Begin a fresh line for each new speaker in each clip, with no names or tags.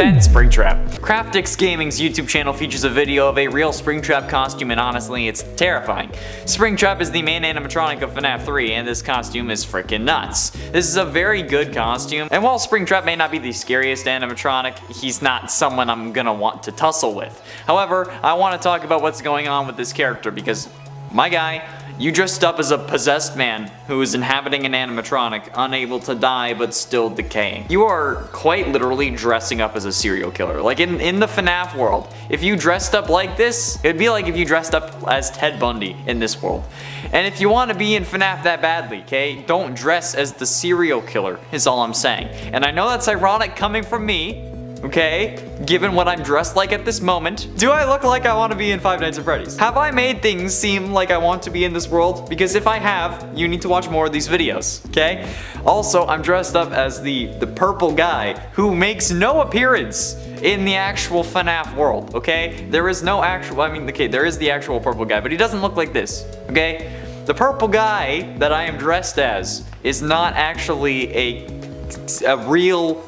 10. Springtrap. Craftix Gaming's YouTube channel features a video of a real Springtrap costume, and honestly, it's terrifying. Springtrap is the main animatronic of FNAF 3, and this costume is freaking nuts. This is a very good costume, and while Springtrap may not be the scariest animatronic, he's not someone I'm gonna want to tussle with. However, I want to talk about what's going on with this character because, my guy, you dressed up as a possessed man who is inhabiting an animatronic, unable to die but still decaying. You are quite literally dressing up as a serial killer. Like in the FNAF world, if you dressed up like this, it'd be like if you dressed up as Ted Bundy in this world. And if you want to be in FNAF that badly, okay, don't dress as the serial killer, is all I'm saying. And I know that's ironic coming from me, okay, given what I'm dressed like at this moment. Do I look like I want to be in Five Nights at Freddy's? Have I made things seem like I want to be in this world? Because if I have, you need to watch more of these videos, okay? Also, I'm dressed up as the purple guy who makes no appearance in the actual FNAF world, okay? There is no actual, okay, there is the actual purple guy, but he doesn't look like this, okay? The purple guy that I am dressed as is not actually a real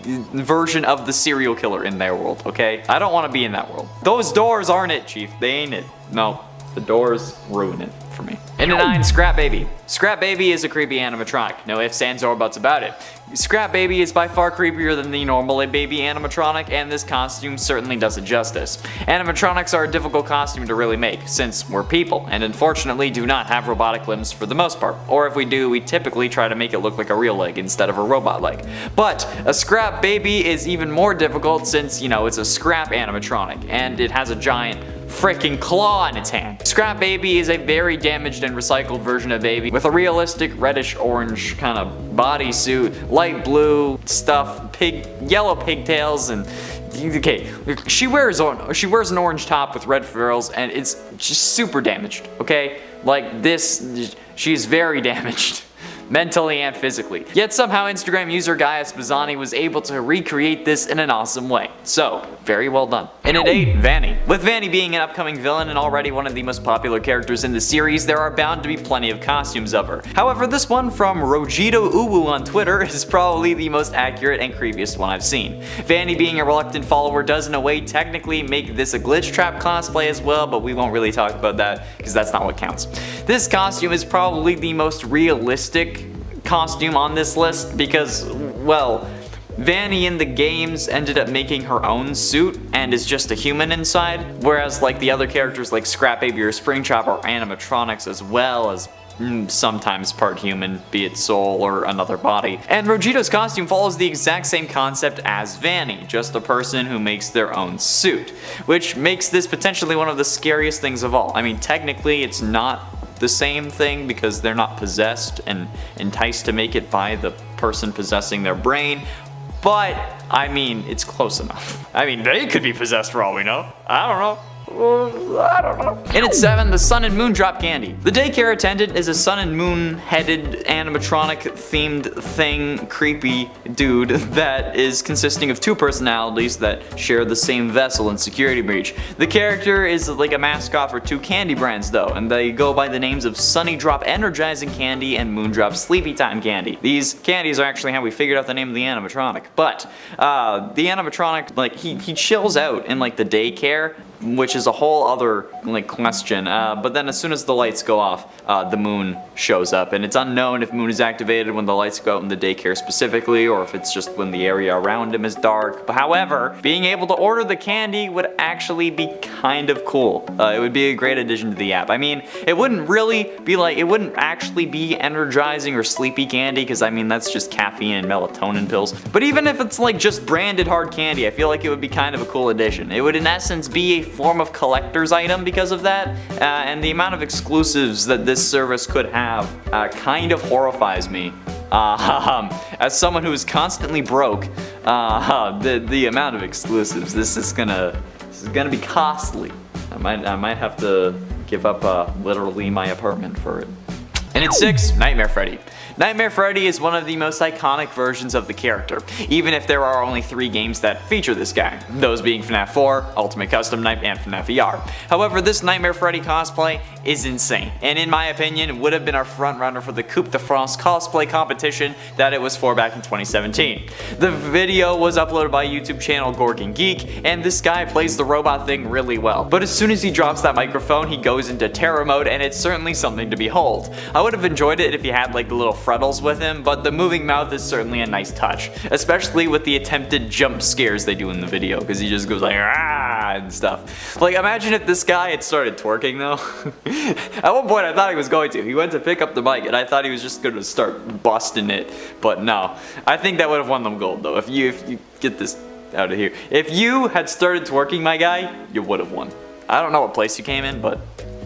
version of the serial killer in their world, okay? I don't want to be in that world. Those doors aren't it, Chief. They ain't it. No, the doors ruin it for me. And 9, Scrap Baby. Scrap Baby is a creepy animatronic. No ifs, ands, or buts about it. Scrap Baby is by far creepier than the normal baby animatronic, and this costume certainly does it justice. Animatronics are a difficult costume to really make, since we're people, and unfortunately do not have robotic limbs for the most part. Or if we do, we typically try to make it look like a real leg instead of a robot leg. But a Scrap Baby is even more difficult since, you know, it's a scrap animatronic, and it has a giant freaking claw in its hand. Scrap Baby is a very damaged and recycled version of Baby with a realistic reddish orange kind of bodysuit, light blue stuff, yellow pigtails, and okay, she wears an orange top with red frills, and it's just super damaged, okay? Like this, she's very damaged. Mentally and physically. Yet somehow Instagram user Gaius Bazzani was able to recreate this in an awesome way. So, very well done. And at 8, Vanny. With Vanny being an upcoming villain and already one of the most popular characters in the series, there are bound to be plenty of costumes of her. However, this one from Rojito Uwu on Twitter is probably the most accurate and creepiest one I've seen. Vanny being a reluctant follower does in a way technically make this a glitch trap cosplay as well, but we won't really talk about that because that's not what counts. This costume is probably the most realistic costume on this list because, well, Vanny in the games ended up making her own suit and is just a human inside, whereas like the other characters like Scrap Baby or Springtrap are animatronics as well as sometimes part human, be it soul or another body. And Rojito's costume follows the exact same concept as Vanny, just a person who makes their own suit, which makes this potentially one of the scariest things of all. I mean, technically it's not the same thing because they're not possessed and enticed to make it by the person possessing their brain, but I mean, it's close enough. I mean, they could be possessed for all we know. I don't know. I don't know. And at 7, the Sun and Moon Drop Candy. The daycare attendant is a sun and moon headed animatronic themed thing, creepy dude that is consisting of 2 personalities that share the same vessel and security breach. The character is like a mascot for 2 candy brands though, and they go by the names of Sunny Drop Energizing Candy and Moon Drop Sleepy Time Candy. These candies are actually how we figured out the name of the animatronic, but the animatronic, like he chills out in like the daycare, which is a whole other like question, but then as soon as the lights go off, the moon shows up, and it's unknown if moon is activated when the lights go out in the daycare specifically, or if it's just when the area around him is dark. But however, being able to order the candy would actually be kind of cool. It would be a great addition to the app. I mean, it wouldn't really be like, it wouldn't actually be energizing or sleepy candy, because I mean that's just caffeine and melatonin pills. But even if it's like just branded hard candy, I feel like it would be kind of a cool addition. It would in essence be a form of collector's item because of that, and the amount of exclusives that this service could have kind of horrifies me. As someone who is constantly broke, the amount of exclusives, this is gonna be costly. I might have to give up literally my apartment for it. And at 6, Nightmare Freddy. Nightmare Freddy is one of the most iconic versions of the character, even if there are only 3 games that feature this guy, those being FNAF 4, Ultimate Custom Night, and FNAF VR. However, this Nightmare Freddy cosplay is insane, and in my opinion would have been our frontrunner for the Coupe de France cosplay competition that it was for back in 2017. The video was uploaded by YouTube channel Gorgon Geek, and this guy plays the robot thing really well, but as soon as he drops that microphone he goes into terror mode, and it's certainly something to behold. I would have enjoyed it if he had like the little frettles with him, but the moving mouth is certainly a nice touch, especially with the attempted jump scares they do in the video, because he just goes like ah and stuff. Like, imagine if this guy had started twerking though. At one point I thought he was going to. He went to pick up the mic and I thought he was just going to start busting it, but no. I think that would have won them gold though. If you get this out of here. If you had started twerking, my guy, you would have won. I don't know what place you came in, but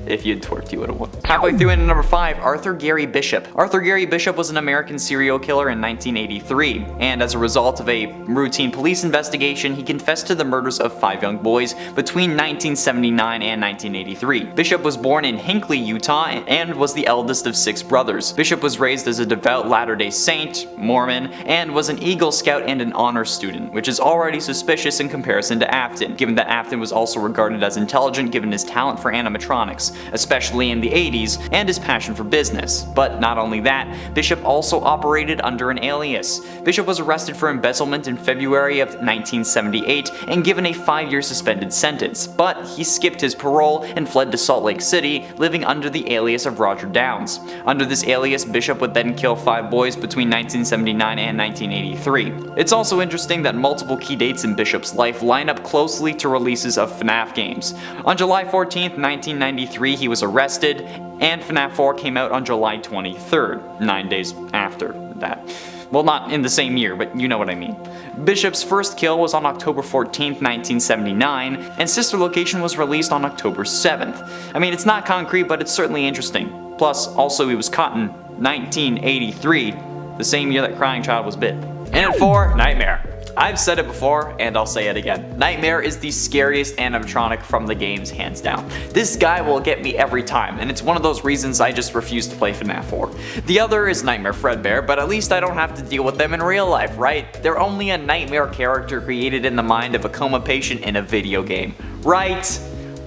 if you'd twerked, you would have won. Halfway through into number 5, Arthur Gary Bishop. Arthur Gary Bishop was an American serial killer in 1983, and as a result of a routine police investigation, he confessed to the murders of 5 young boys between 1979 and 1983. Bishop was born in Hinckley, Utah, and was the eldest of 6 brothers. Bishop was raised as a devout Latter-day Saint, Mormon, and was an Eagle Scout and an honor student, which is already suspicious in comparison to Afton, given that Afton was also regarded as intelligent given his talent for animatronics, especially in the 80s, and his passion for business. But not only that, Bishop also operated under an alias. Bishop was arrested for embezzlement in February of 1978 and given a 5-year suspended sentence, but he skipped his parole and fled to Salt Lake City, living under the alias of Roger Downs. Under this alias, Bishop would then kill 5 boys between 1979 and 1983. It's also interesting that multiple key dates in Bishop's life line up closely to releases of FNAF games. On July 14th, 1993, he was arrested, and FNAF 4 came out on July 23rd, 9 days after that. Well, not in the same year, but you know what I mean. Bishop's first kill was on October 14th, 1979, and Sister Location was released on October 7th. I mean, it's not concrete, but it's certainly interesting. Plus, also he was caught in 1983, the same year that Crying Child was bit. And at 4, Nightmare. I've said it before, and I'll say it again. Nightmare is the scariest animatronic from the games, hands down. This guy will get me every time, and it's one of those reasons I just refuse to play FNAF 4. The other is Nightmare Fredbear, but at least I don't have to deal with them in real life, right? They're only a nightmare character created in the mind of a coma patient in a video game, right?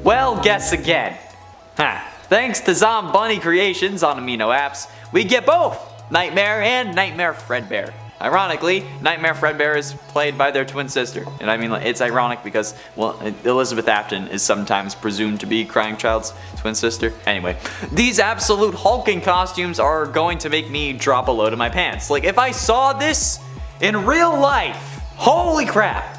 Well, guess again. Thanks to Zombunny Creations on Amino Apps, we get both Nightmare and Nightmare Fredbear. Ironically, Nightmare Fredbear is played by their twin sister. And I mean, it's ironic because, well, Elizabeth Afton is sometimes presumed to be Crying Child's twin sister. Anyway, these absolute hulking costumes are going to make me drop a load of my pants. Like, if I saw this in real life, holy crap.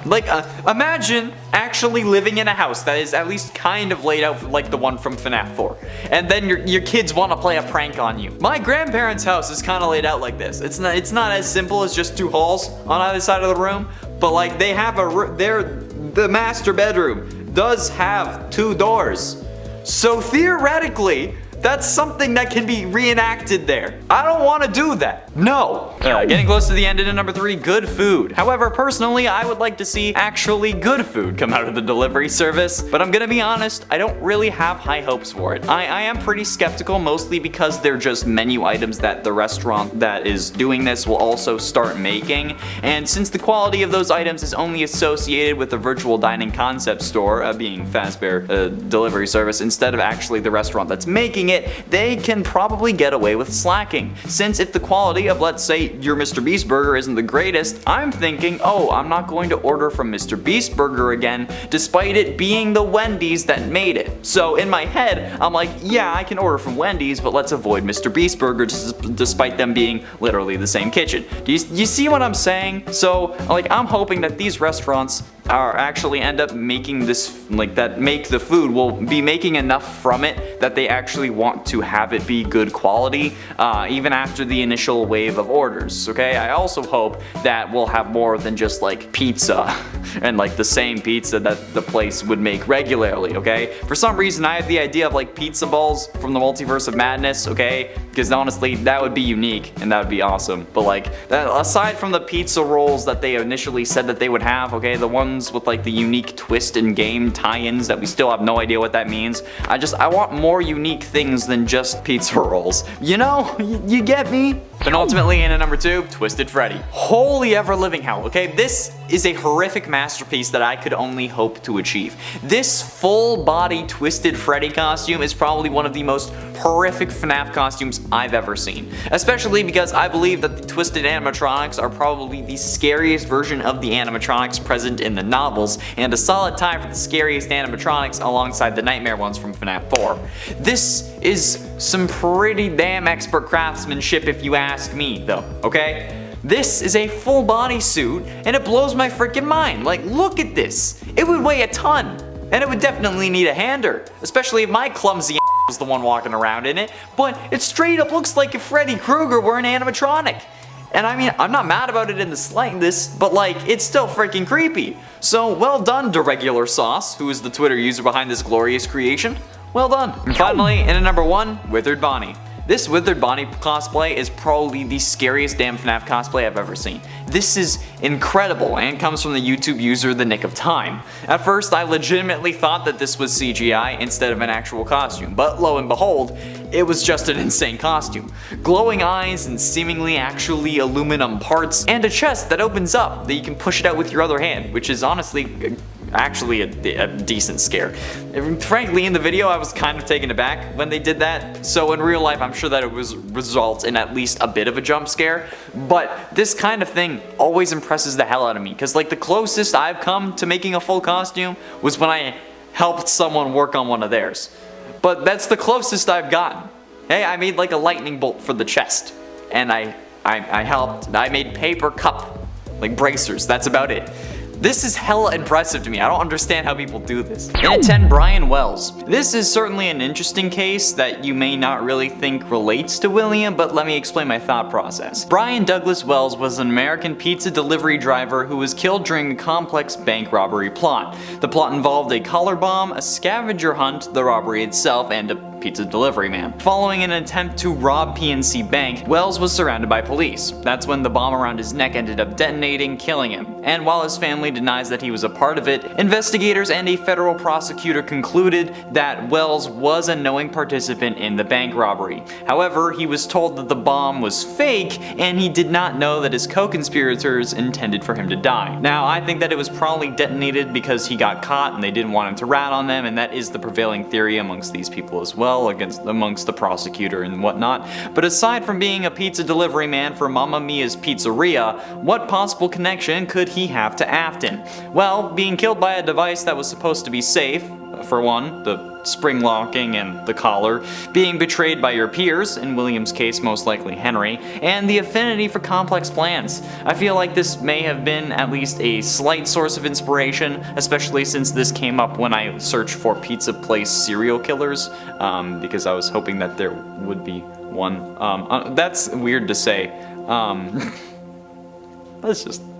Like, imagine actually living in a house that is at least kind of laid out like the one from FNAF 4. And then your kids want to play a prank on you. My grandparents' house is kind of laid out like this. It's not as simple as just 2 halls on either side of the room. But like, they have the master bedroom does have 2 doors. So theoretically, that's something that can be reenacted there. I don't want to do that. No. Getting close to the end in number 3, good food. However, personally, I would like to see actually good food come out of the delivery service, but I'm gonna be honest, I don't really have high hopes for it. I am pretty skeptical, mostly because they're just menu items that the restaurant that is doing this will also start making, and since the quality of those items is only associated with the virtual dining concept store, being Fazbear delivery service, instead of actually the restaurant that's making it, they can probably get away with slacking. Since if the quality of, let's say, your Mr. Beast burger isn't the greatest, I'm thinking, oh, I'm not going to order from Mr. Beast burger again, despite it being the Wendy's that made it. So in my head, I'm like, yeah, I can order from Wendy's, but let's avoid Mr. Beast burger despite them being literally the same kitchen. Do you see what I'm saying? So, like, I'm hoping that these restaurants are actually end up making this, like, that make the food will be making enough from it that they actually want to have it be good quality, even after the initial wave of orders, okay? I also hope that we'll have more than just like pizza and like the same pizza that the place would make regularly, okay? For some reason I have the idea of like pizza balls from the Multiverse of Madness, okay? Because honestly, that would be unique and that would be awesome. But like, that, aside from the pizza rolls that they initially said that they would have, okay, the ones with like the unique twist in game tie-ins that we still have no idea what that means. I want more unique things things than just pizza rolls. You know, you get me? Then ultimately in at number 2, Twisted Freddy. Holy ever living hell, okay? This is a horrific masterpiece that I could only hope to achieve. This full body Twisted Freddy costume is probably one of the most horrific FNAF costumes I've ever seen. Especially because I believe that the Twisted animatronics are probably the scariest version of the animatronics present in the novels, and a solid tie for the scariest animatronics alongside the nightmare ones from FNAF 4. This is some pretty damn expert craftsmanship if you ask me though, okay? This is a full body suit and it blows my freaking mind. Like, look at this. It would weigh a ton and it would definitely need a hander, especially if my clumsy was the one walking around in it, but it straight up looks like if Freddy Krueger were an animatronic. And I mean, I'm not mad about it in the slightest, but like, it's still freaking creepy. So well done, DeRegular Sauce, who is the Twitter user behind this glorious creation. Well done. And finally, in at number 1, Withered Bonnie. This Withered Bonnie cosplay is probably the scariest damn FNAF cosplay I've ever seen. This is incredible and comes from the YouTube user The Nick of Time. At first I legitimately thought that this was CGI instead of an actual costume, but lo and behold, it was just an insane costume. Glowing eyes and seemingly actually aluminum parts, and a chest that opens up that you can push it out with your other hand, which is honestly actually a decent scare. Frankly, in the video I was kind of taken aback when they did that, so in real life I'm sure that it results in at least a bit of a jump scare, but this kind of thing always impresses the hell out of me, because like the closest I've come to making a full costume was when I helped someone work on one of theirs. But that's the closest I've gotten. Hey, I made like a lightning bolt for the chest, and I made paper cup, like bracers, that's about it. This is hella impressive to me. I don't understand how people do this. And at 10, Brian Wells. This is certainly an interesting case that you may not really think relates to William, but let me explain my thought process. Brian Douglas Wells was an American pizza delivery driver who was killed during a complex bank robbery plot. The plot involved a collar bomb, a scavenger hunt, the robbery itself, and a pizza delivery man. Following an attempt to rob PNC Bank, Wells was surrounded by police. That's when the bomb around his neck ended up detonating, killing him. And while his family denies that he was a part of it, investigators and a federal prosecutor concluded that Wells was a knowing participant in the bank robbery. However, he was told that the bomb was fake and he did not know that his co-conspirators intended for him to die. Now, I think that it was probably detonated because he got caught and they didn't want him to rat on them, and that is the prevailing theory amongst these people as well, amongst the prosecutor and whatnot. But aside from being a pizza delivery man for Mamma Mia's Pizzeria, what possible connection could he have to Afton? Well, being killed by a device that was supposed to be safe, for one, the spring locking and the collar, being betrayed by your peers, in William's case most likely Henry, and the affinity for complex plans. I feel like this may have been at least a slight source of inspiration, especially since this came up when I searched for pizza place serial killers, because I was hoping that there would be one. That's weird to say.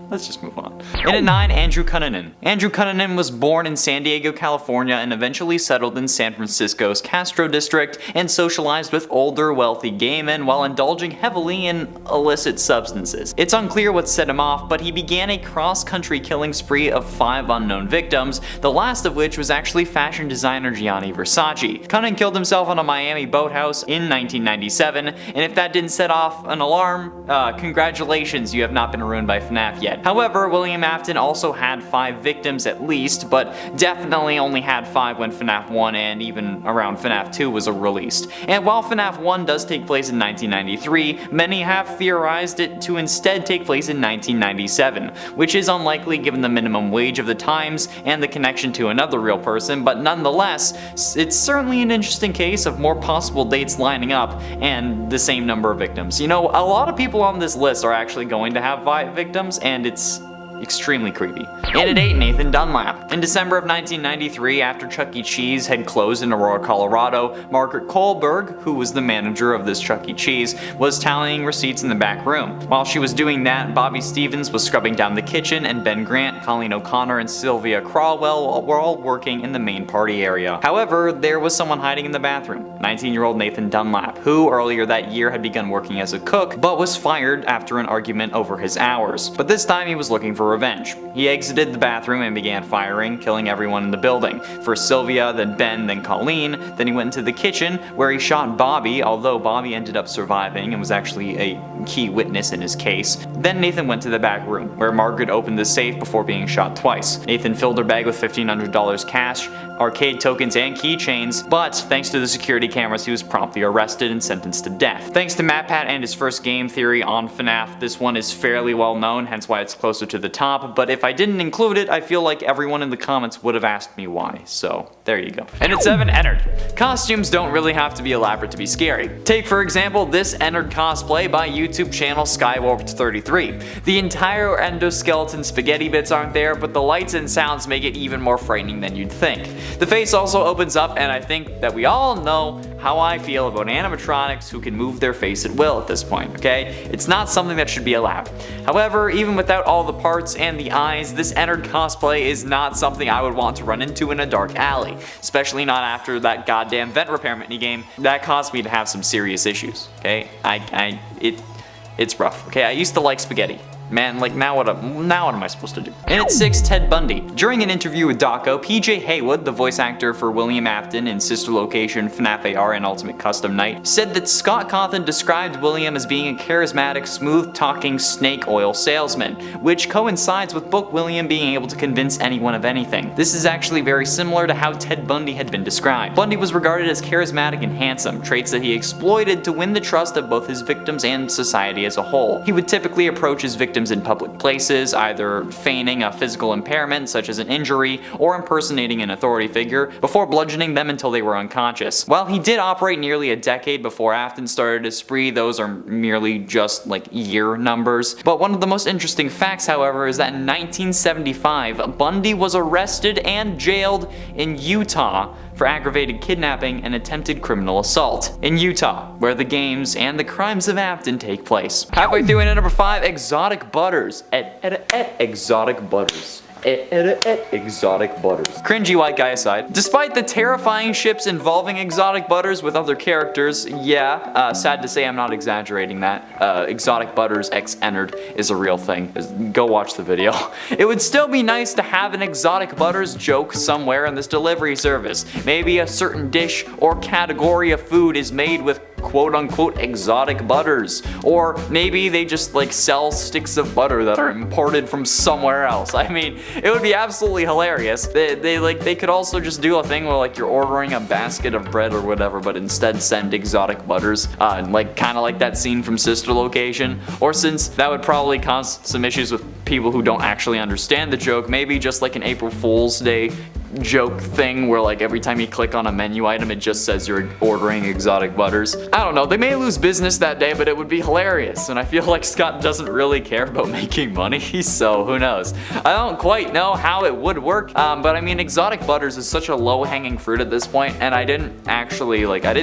Let's just move on. And at 9, Andrew Cunanan. Andrew Cunanan was born in San Diego, California, and eventually settled in San Francisco's Castro district and socialized with older, wealthy gay men while indulging heavily in illicit substances. It's unclear what set him off, but he began a cross-country killing spree of 5 unknown victims, the last of which was actually fashion designer Gianni Versace. Cunanan killed himself on a Miami boathouse in 1997, and if that didn't set off an alarm, congratulations, you have not been ruined by FNAF yet. However, William Afton also had 5 victims at least, but definitely only had 5 when FNAF 1 and even around FNAF 2 was released. And while FNAF 1 does take place in 1993, many have theorized it to instead take place in 1997, which is unlikely given the minimum wage of the times and the connection to another real person, but nonetheless, it's certainly an interesting case of more possible dates lining up and the same number of victims. You know, a lot of people on this list are actually going to have 5 victims, and it's extremely creepy. And at 8, Nathan Dunlap. In December of 1993, after Chuck E. Cheese had closed in Aurora, Colorado, Margaret Kohlberg, who was the manager of this Chuck E. Cheese, was tallying receipts in the back room. While she was doing that, Bobby Stevens was scrubbing down the kitchen, and Ben Grant, Colleen O'Connor, and Sylvia Crawwell were all working in the main party area. However, there was someone hiding in the bathroom, 19-year-old Nathan Dunlap, who earlier that year had begun working as a cook, but was fired after an argument over his hours. But this time he was looking for for revenge. He exited the bathroom and began firing, killing everyone in the building. First Sylvia, then Ben, then Colleen. Then he went into the kitchen where he shot Bobby, although Bobby ended up surviving and was actually a key witness in his case. Then Nathan went to the back room where Margaret opened the safe before being shot twice. Nathan filled her bag with $1,500 cash, arcade tokens, and keychains, but thanks to the security cameras, he was promptly arrested and sentenced to death. Thanks to MatPat and his first game theory on FNAF, this one is fairly well known, hence why it's closer to the top, but if I didn't include it, I feel like everyone in the comments would have asked me why, so there you go. And at 7, Ennard. Costumes don't really have to be elaborate to be scary. Take for example this Ennard cosplay by YouTube channel Skywarped33. The entire endoskeleton spaghetti bits aren't there, but the lights and sounds make it even more frightening than you'd think. The face also opens up, and I think that we all know how I feel about animatronics who can move their face at will at this point, okay? It's not something that should be allowed. However, even without all the parts and the eyes, this Ennard cosplay is not something I would want to run into in a dark alley, especially not after that goddamn vent repair minigame. That caused me to have some serious issues, okay? It's rough, okay? I used to like spaghetti. Man, like now what am I supposed to do? And at 6, Ted Bundy. During an interview with Daco, PJ Haywood, the voice actor for William Afton in Sister Location, FNAF AR, and Ultimate Custom Night, said that Scott Cawthon described William as being a charismatic, smooth-talking snake oil salesman, which coincides with Book William being able to convince anyone of anything. This is actually very similar to how Ted Bundy had been described. Bundy was regarded as charismatic and handsome, traits that he exploited to win the trust of both his victims and society as a whole. He would typically approach his victims in public places, either feigning a physical impairment such as an injury or impersonating an authority figure, before bludgeoning them until they were unconscious. While he did operate nearly a decade before Afton started his spree, those are merely just like year numbers. But one of the most interesting facts, however, is that in 1975, Bundy was arrested and jailed in Utah for aggravated kidnapping and attempted criminal assault. In Utah, where the games and the crimes of Afton take place. Halfway through in at number 5, Exotic Butters. Exotic Butters. Exotic Butters. Cringy white guy aside, despite the terrifying ships involving Exotic Butters with other characters, yeah, sad to say I'm not exaggerating that. Exotic Butters x Ennard is a real thing. Go watch the video. It would still be nice to have an Exotic Butters joke somewhere in this delivery service. Maybe a certain dish or category of food is made with quote-unquote exotic butters, or maybe they just like sell sticks of butter that are imported from somewhere else. I mean, it would be absolutely hilarious. They could also just do a thing where like you're ordering a basket of bread or whatever, but instead send exotic butters, like kind of like that scene from Sister Location. Or since that would probably cause some issues with people who don't actually understand the joke, maybe just like an April Fool's Day joke thing where like every time you click on a menu item it just says you're ordering exotic butters. I don't know, they may lose business that day, but it would be hilarious, and I feel like Scott doesn't really care about making money, so who knows. I don't quite know how it would work, but I mean exotic butters is such a low-hanging fruit at this point, and I didn't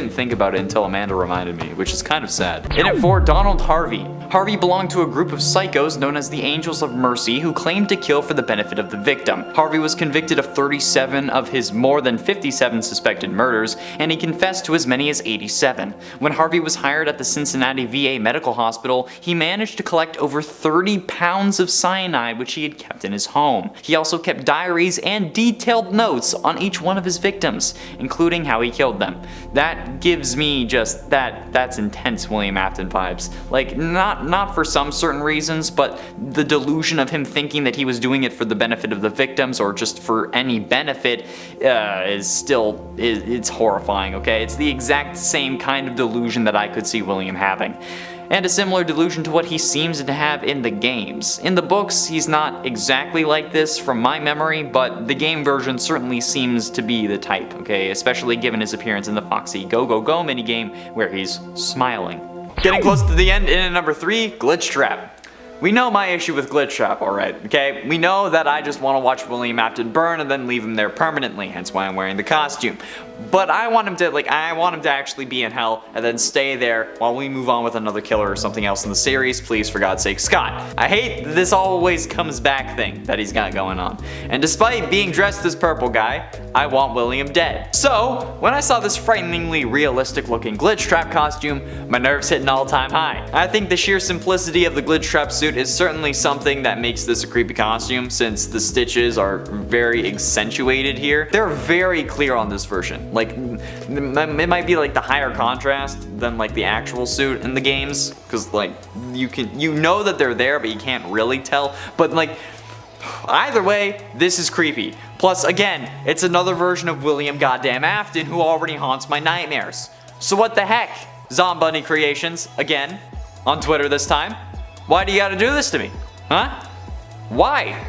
think about it until Amanda reminded me, which is kind of sad. In at 4, Donald Harvey. Harvey belonged to a group of psychos known as the Angels of Mercy who claimed to kill for the benefit of the victim. Harvey was convicted of 37 of his more than 57 suspected murders, and he confessed to as many as 87. When Harvey was hired at the Cincinnati VA Medical Hospital, he managed to collect over 30 pounds of cyanide which he had kept in his home. He also kept diaries and detailed notes on each one of his victims, including how he killed them. That gives me just that's intense William Afton vibes. Like, not for some certain reasons, but the delusion of him thinking that he was doing it for the benefit of the victims or just for any benefit it's horrifying, okay? It's the exact same kind of delusion that I could see William having. And a similar delusion to what he seems to have in the games. In the books, he's not exactly like this from my memory, but the game version certainly seems to be the type, okay? Especially given his appearance in the Foxy Go Go Go minigame where he's smiling. Getting close to the end, in at number 3, Glitch Trap. We know my issue with Glitch Trap, alright, okay? We know that I just want to watch William Afton burn and then leave him there permanently, hence why I'm wearing the costume. But I want him to actually be in hell and then stay there while we move on with another killer or something else in the series, please, for God's sake, Scott. I hate this always comes back thing that he's got going on. And despite being dressed as Purple Guy, I want William dead. So, when I saw this frighteningly realistic looking Glitch Trap costume, my nerves hit an all-time high. I think the sheer simplicity of the Glitch Trap suit suit is certainly something that makes this a creepy costume, since the stitches are very accentuated here. They're very clear on this version. Like, it might be like the higher contrast than like the actual suit in the games, because like you know that they're there, but you can't really tell. But like, either way, this is creepy. Plus, again, it's another version of William Goddamn Afton, who already haunts my nightmares. So what the heck? Zombunny Creations, again, on Twitter this time. Why do you gotta do this to me? Huh? Why?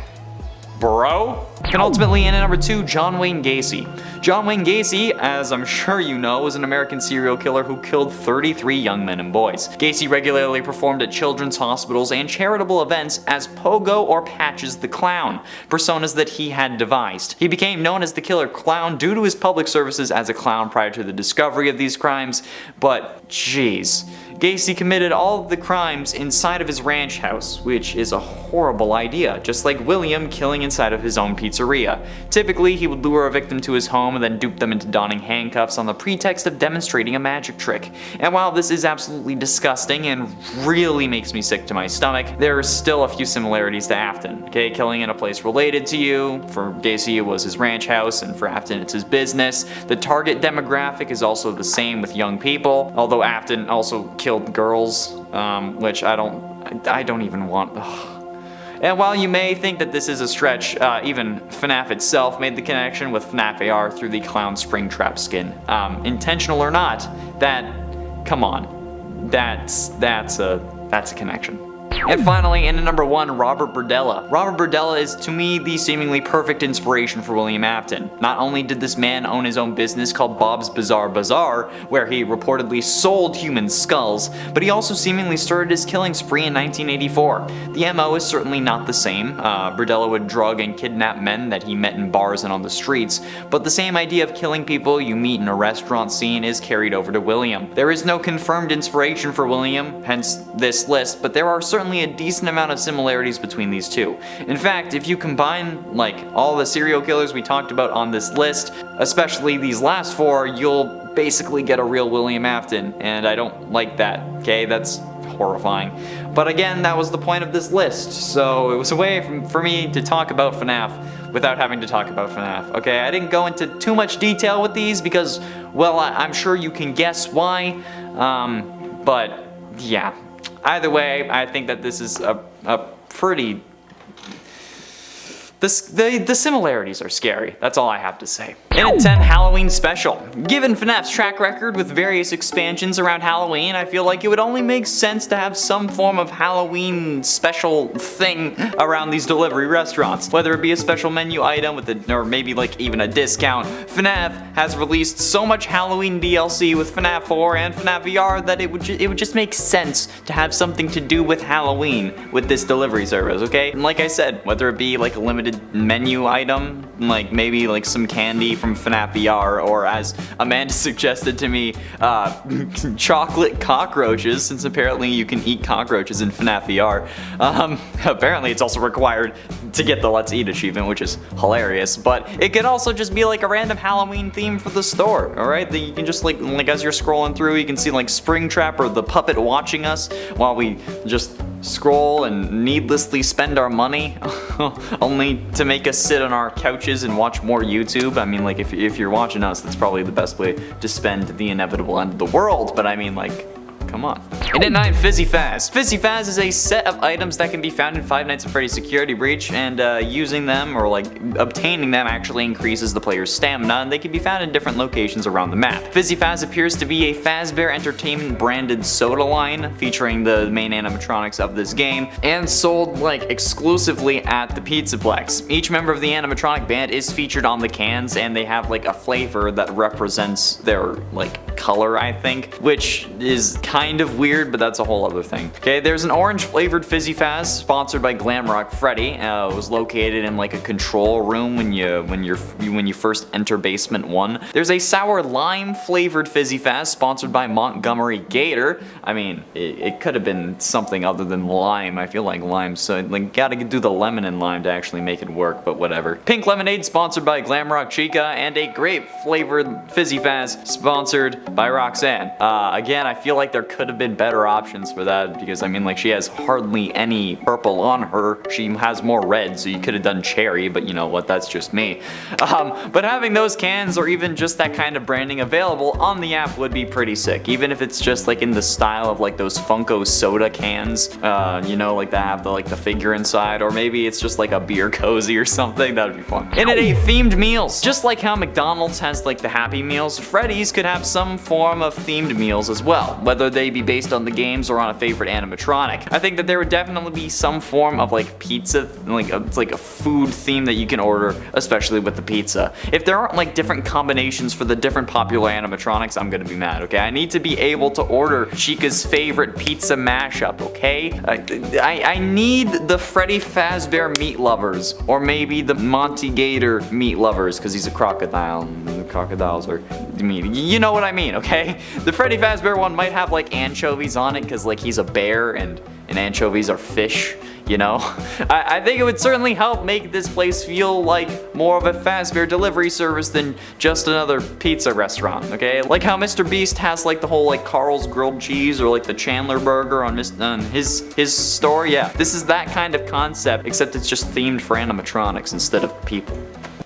Bro? And ultimately, in at number 2, John Wayne Gacy. John Wayne Gacy, as I'm sure you know, was an American serial killer who killed 33 young men and boys. Gacy regularly performed at children's hospitals and charitable events as Pogo or Patches the Clown, personas that he had devised. He became known as the Killer Clown due to his public services as a clown prior to the discovery of these crimes, but jeez. Gacy committed all of the crimes inside of his ranch house, which is a horrible idea, just like William killing inside of his own pizzeria. Typically, he would lure a victim to his home and then dupe them into donning handcuffs on the pretext of demonstrating a magic trick. And while this is absolutely disgusting and really makes me sick to my stomach, there are still a few similarities to Afton. Okay, killing in a place related to you. For Gacy, it was his ranch house, and for Afton, it's his business. The target demographic is also the same with young people, although Afton also killed girls, which I don't even want. Ugh. And while you may think that this is a stretch, even FNAF itself made the connection with FNAF AR through the clown Springtrap skin. Intentional or not, come on, that's a connection. And finally, in at number 1, Robert Burdella. Robert Burdella is, to me, the seemingly perfect inspiration for William Afton. Not only did this man own his own business called Bob's Bizarre Bazaar, where he reportedly sold human skulls, but he also seemingly started his killing spree in 1984. The MO is certainly not the same. Burdella would drug and kidnap men that he met in bars and on the streets, but the same idea of killing people you meet in a restaurant scene is carried over to William. There is no confirmed inspiration for William, hence this list, but there are certainly a decent amount of similarities between these two. In fact, if you combine like all the serial killers we talked about on this list, especially these last 4, you'll basically get a real William Afton, and I don't like that, okay? That's horrifying. But again, that was the point of this list, so it was a way for me to talk about FNAF without having to talk about FNAF, okay? I didn't go into too much detail with these because, well, I'm sure you can guess why, but yeah. Either way, I think that this is a pretty... The similarities are scary, that's all I have to say. In at 10, Halloween Special. Given FNAF's track record with various expansions around Halloween, I feel like it would only make sense to have some form of Halloween special thing around these delivery restaurants. Whether it be a special menu item or maybe like even a discount, FNAF has released so much Halloween DLC with FNAF 4 and FNAF VR that it would just make sense to have something to do with Halloween with this delivery service, okay? And like I said, whether it be like a limited menu item, like maybe like some candy from FNAF VR, or as Amanda suggested to me, chocolate cockroaches, since apparently you can eat cockroaches in FNAF VR. Apparently it's also required to get the Let's Eat achievement, which is hilarious, but it could also just be like a random Halloween theme for the store, alright? That you can just like as you're scrolling through, you can see like Springtrap or the puppet watching us while we just scroll and needlessly spend our money only to make us sit on our couches and watch more YouTube. I mean, like, if you're watching us, that's probably the best way to spend the inevitable end of the world, but I mean, like, come on. And at 9, Fizzy Faz. Fizzy Faz is a set of items that can be found in Five Nights at Freddy's Security Breach, and using them, or like obtaining them, actually increases the player's stamina, and they can be found in different locations around the map. Fizzy Faz appears to be a Fazbear Entertainment branded soda line, featuring the main animatronics of this game, and sold like exclusively at the Pizzaplex. Each member of the animatronic band is featured on the cans, and they have like a flavor that represents their like color, I think, which is kind of weird, but that's a whole other thing. Okay, there's an orange flavored Fizzy Faz sponsored by Glamrock Freddy. It was located in like a control room when you first enter basement 1. There's a sour lime flavored Fizzy Faz sponsored by Montgomery Gator. I mean, it could have been something other than lime. I feel like lime, so like gotta do the lemon and lime to actually make it work, but whatever. Pink Lemonade sponsored by Glamrock Chica, and a grape flavored Fizzy Faz sponsored by Roxanne. Again, I feel like there could have been better options for that because I mean like she has hardly any purple on her. She has more red, so you could have done cherry, but you know what, that's just me. But having those cans or even just that kind of branding available on the app would be pretty sick, even if it's just like in the style of like those Funko soda cans, you know, like that have the figure inside, or maybe it's just like a beer cozy or something. That'd be fun. And it ate themed meals. Just like how McDonald's has like the Happy Meals, Freddy's could have some form of themed meals as well, whether they be based on the games or on a favorite animatronic. I think that there would definitely be some form of like pizza, it's like a food theme that you can order, especially with the pizza. If there aren't like different combinations for the different popular animatronics, I'm gonna be mad, okay? I need to be able to order Chica's favorite pizza mashup, okay? I need the Freddy Fazbear Meat Lovers, or maybe the Monty Gator Meat Lovers, because he's a crocodile. The crocodiles are meat. You know what I mean, okay? The Freddy Fazbear one might have like anchovies on it, because like he's a bear and anchovies are fish, you know? I think it would certainly help make this place feel like more of a Fazbear delivery service than just another pizza restaurant, okay? Like how Mr. Beast has like the whole like Carl's grilled cheese or like the Chandler burger on his store. Yeah, this is that kind of concept, except it's just themed for animatronics instead of people.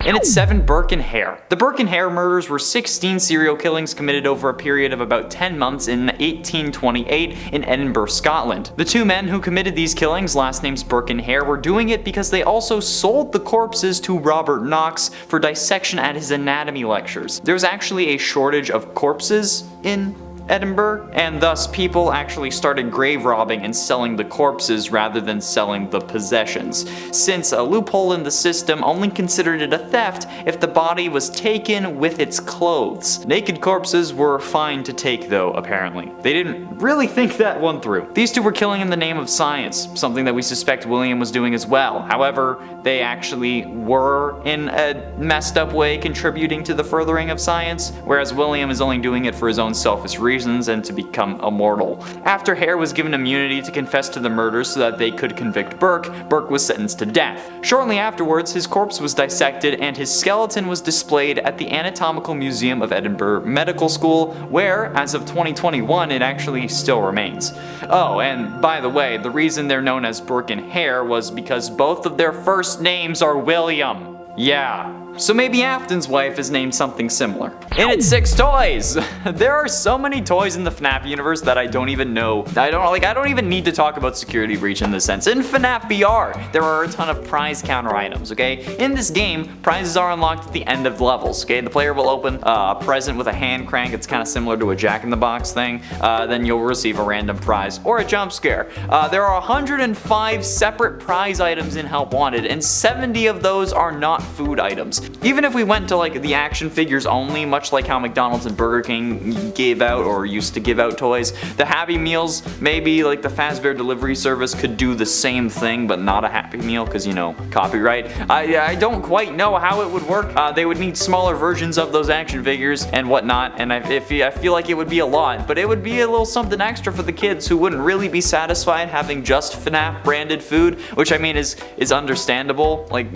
And it's 7 Burke and Hare. The Burke and Hare murders were 16 serial killings committed over a period of about 10 months in 1828 in Edinburgh, Scotland. The 2 men who committed these killings, last names Burke and Hare, were doing it because they also sold the corpses to Robert Knox for dissection at his anatomy lectures. There's actually a shortage of corpses in Edinburgh, and thus people actually started grave robbing and selling the corpses rather than selling the possessions, since a loophole in the system only considered it a theft if the body was taken with its clothes. Naked corpses were fine to take though, apparently. They didn't really think that one through. These 2 were killing in the name of science, something that we suspect William was doing as well. However, they actually were, in a messed up way, contributing to the furthering of science, whereas William is only doing it for his own selfish reasons and to become immortal. After Hare was given immunity to confess to the murders so that they could convict Burke, Burke was sentenced to death. Shortly afterwards, his corpse was dissected and his skeleton was displayed at the Anatomical Museum of Edinburgh Medical School, where, as of 2021, it actually still remains. Oh, and by the way, the reason they're known as Burke and Hare was because both of their first names are William. Yeah. So maybe Afton's wife is named something similar. And it's 6 toys! There are so many toys in the FNAF universe that I don't even know. I don't even need to talk about security breach in this sense. In FNAF VR, there are a ton of prize counter items, okay? In this game, prizes are unlocked at the end of levels, okay? The player will open a present with a hand crank. It's kind of similar to a Jack-in-the-Box thing. Then you'll receive a random prize or a jump scare. There are 105 separate prize items in Help Wanted, and 70 of those are not food items. Even if we went to like the action figures only, much like how McDonald's and Burger King gave out or used to give out toys, the Happy Meals, maybe like the Fazbear delivery service could do the same thing, but not a Happy Meal because, you know, copyright. I don't quite know how it would work. They would need smaller versions of those action figures and whatnot, and I feel like it would be a lot, but it would be a little something extra for the kids who wouldn't really be satisfied having just FNAF branded food, which I mean is understandable. Like,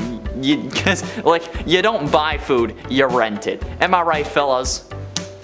you don't buy food, you rent it. Am I right, fellas?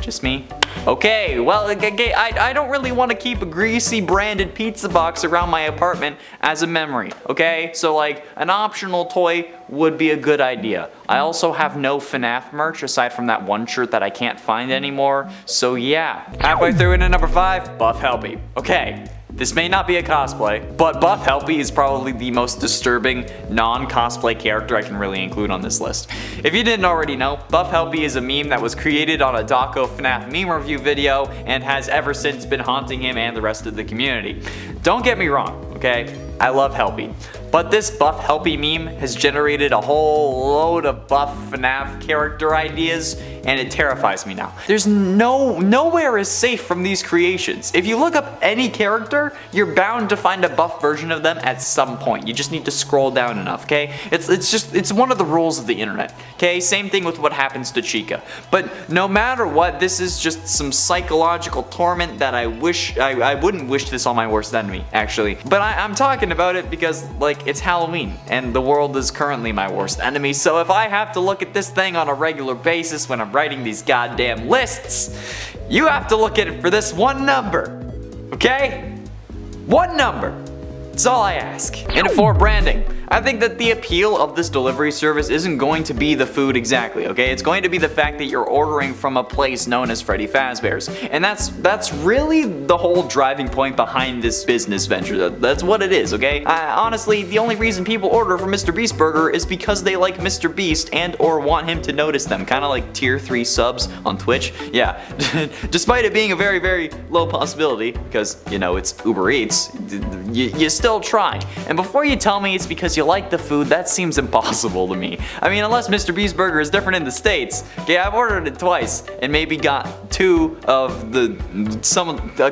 Just me? Okay, well, I don't really want to keep a greasy branded pizza box around my apartment as a memory, okay? So like, an optional toy would be a good idea. I also have no FNAF merch aside from that one shirt that I can't find anymore, so yeah. Halfway through into number 5, Buff Helpy. Okay. This may not be a cosplay, but Buff Helpy is probably the most disturbing non-cosplay character I can really include on this list. If you didn't already know, Buff Helpy is a meme that was created on a Daco FNAF meme review video and has ever since been haunting him and the rest of the community. Don't get me wrong, okay? I love Helpy. But this Buff Helpy meme has generated a whole load of Buff FNAF character ideas, and it terrifies me now. There's nowhere is safe from these creations. If you look up any character, you're bound to find a buff version of them at some point. You just need to scroll down enough, okay? It's one of the rules of the internet. Okay, same thing with what happens to Chica. But no matter what, this is just some psychological torment that I wouldn't wish this on my worst enemy, actually. But I'm talking about it because, like, it's Halloween, and the world is currently my worst enemy, so if I have to look at this thing on a regular basis when I'm writing these goddamn lists, you have to look at it for this one number, okay? One number. That's all I ask. And for branding, I think that the appeal of this delivery service isn't going to be the food exactly, okay? It's going to be the fact that you're ordering from a place known as Freddy Fazbear's. And that's really the whole driving point behind this business venture. That's what it is, okay? Honestly, the only reason people order from Mr. Beast Burger is because they like Mr. Beast and or want him to notice them. Kind of like tier 3 subs on Twitch. Yeah, despite it being a very, very low possibility, because, you know, it's Uber Eats, you still try. And before you tell me it's because you like the food, that seems impossible to me. I mean, unless Mr. Beast Burger is different in the States. Okay, I've ordered it twice and maybe got a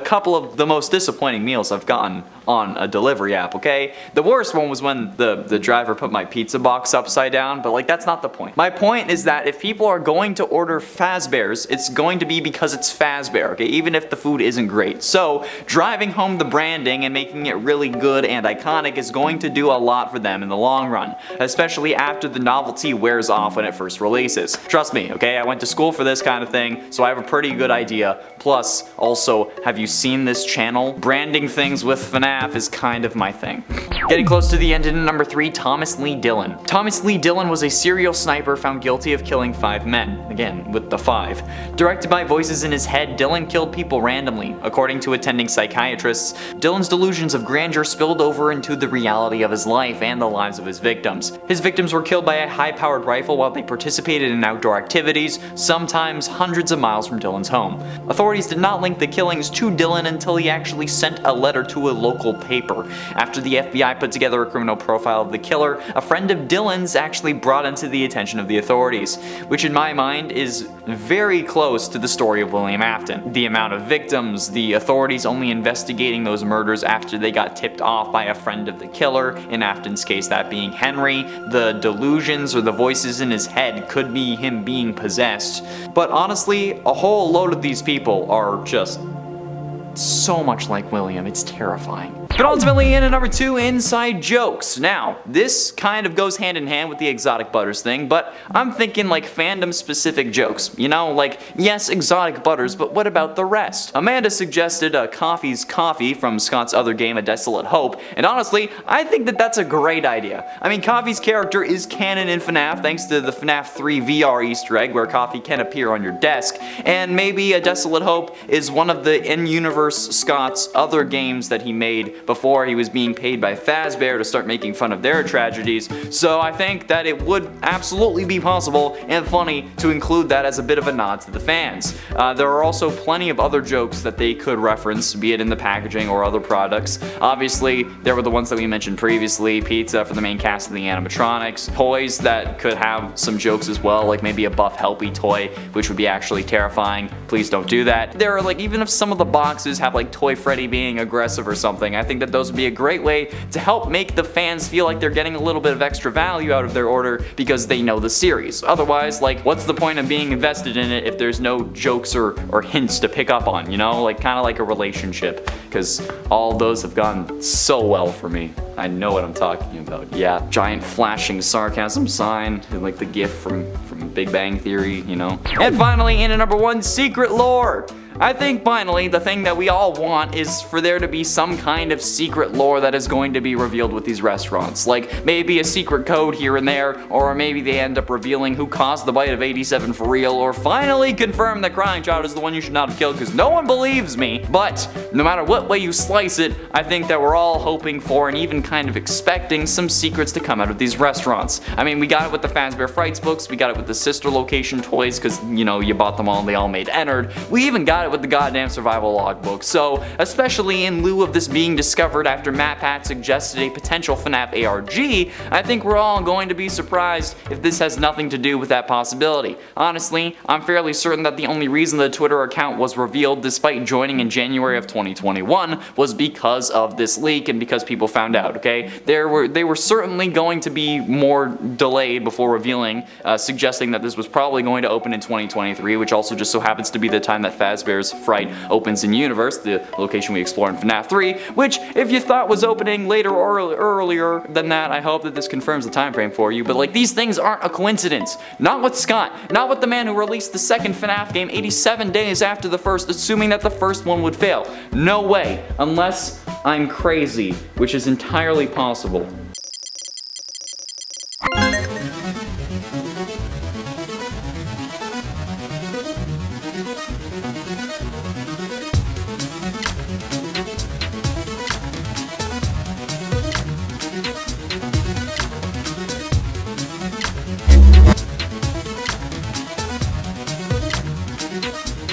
couple of the most disappointing meals I've gotten on a delivery app, okay? The worst one was when the driver put my pizza box upside down, but like that's not the point. My point is that if people are going to order Fazbear's, it's going to be because it's Fazbear, okay? Even if the food isn't great. So, driving home the branding and making it really good and iconic is going to do a lot for them in the long run, especially after the novelty wears off when it first releases. Trust me, okay? I went to school for this kind of thing, so I have a pretty good idea. Plus, also, have you seen this channel? Branding things with FNAF is kind of my thing. Getting close to the end in number 3, Thomas Lee Dillon. Thomas Lee Dillon was a serial sniper found guilty of killing 5 men. Again, with the 5. Directed by voices in his head, Dillon killed people randomly. According to attending psychiatrists, Dillon's delusions of grandeur spilled over into the reality of his life and the lives of his victims. His victims were killed by a high-powered rifle while they participated in outdoor activities, sometimes hundreds of miles from Dillon's home. Authorities did not link the killings to Dillon until he actually sent a letter to a local paper. After the FBI put together a criminal profile of the killer, a friend of Dillon's actually brought into the attention of the authorities, which in my mind is very close to the story of William Afton. The amount of victims, the authorities only investigating those murders after they got tipped off by a friend of the killer, in Afton's case that being Henry, the delusions or the voices in his head could be him being possessed. But honestly, a whole load of these people are just so much like William, it's terrifying. But ultimately, in at number 2, inside jokes. Now, this kind of goes hand in hand with the exotic butters thing, but I'm thinking like fandom specific jokes. You know, like, yes, exotic butters, but what about the rest? Amanda suggested Coffee's Coffee from Scott's other game, A Desolate Hope, and honestly, I think that that's a great idea. I mean, Coffee's character is canon in FNAF thanks to the FNAF 3 VR Easter egg where Coffee can appear on your desk, and maybe A Desolate Hope is one of the in-universe Scott's other games that he made before he was being paid by Fazbear to start making fun of their tragedies, so I think that it would absolutely be possible and funny to include that as a bit of a nod to the fans. There are also plenty of other jokes that they could reference, be it in the packaging or other products. Obviously, there were the ones that we mentioned previously, pizza for the main cast of the animatronics, toys that could have some jokes as well, like maybe a Buff Helpy toy, which would be actually terrifying. Please don't do that. There are like, even if some of the boxes have like Toy Freddy being aggressive or something, I think that those would be a great way to help make the fans feel like they're getting a little bit of extra value out of their order because they know the series. Otherwise, like, what's the point of being invested in it if there's no jokes or hints to pick up on, you know? Like, kind of like a relationship, because all those have gone so well for me. I know what I'm talking about. Yeah, giant flashing sarcasm sign, like the gif from Big Bang Theory, you know? And finally, in at number 1, secret lore. I think finally the thing that we all want is for there to be some kind of secret lore that is going to be revealed with these restaurants. Like maybe a secret code here and there, or maybe they end up revealing who caused the bite of 87 for real, or finally confirm that Crying Child is the one you should not have killed because no one believes me. But no matter what way you slice it, I think that we're all hoping for and even kind of expecting some secrets to come out of these restaurants. I mean, we got it with the Fazbear Frights books, we got it with the sister location toys because, you know, you bought them all and they all made Ennard. We even got it with the goddamn survival logbook. So, especially in lieu of this being discovered after MatPat suggested a potential FNAF ARG, I think we're all going to be surprised if this has nothing to do with that possibility. Honestly, I'm fairly certain that the only reason the Twitter account was revealed despite joining in January of 2021 was because of this leak and because people found out, okay? They were certainly going to be more delayed before revealing, suggesting that this was probably going to open in 2023, which also just so happens to be the time that Fazbear's Fright opens in Universe, the location we explore in FNAF 3, which, if you thought was opening later or earlier than that, I hope that this confirms the time frame for you, but like, these things aren't a coincidence. Not with Scott, not with the man who released the second FNAF game 87 days after the first, assuming that the first one would fail. No way, unless I'm crazy, which is entirely possible.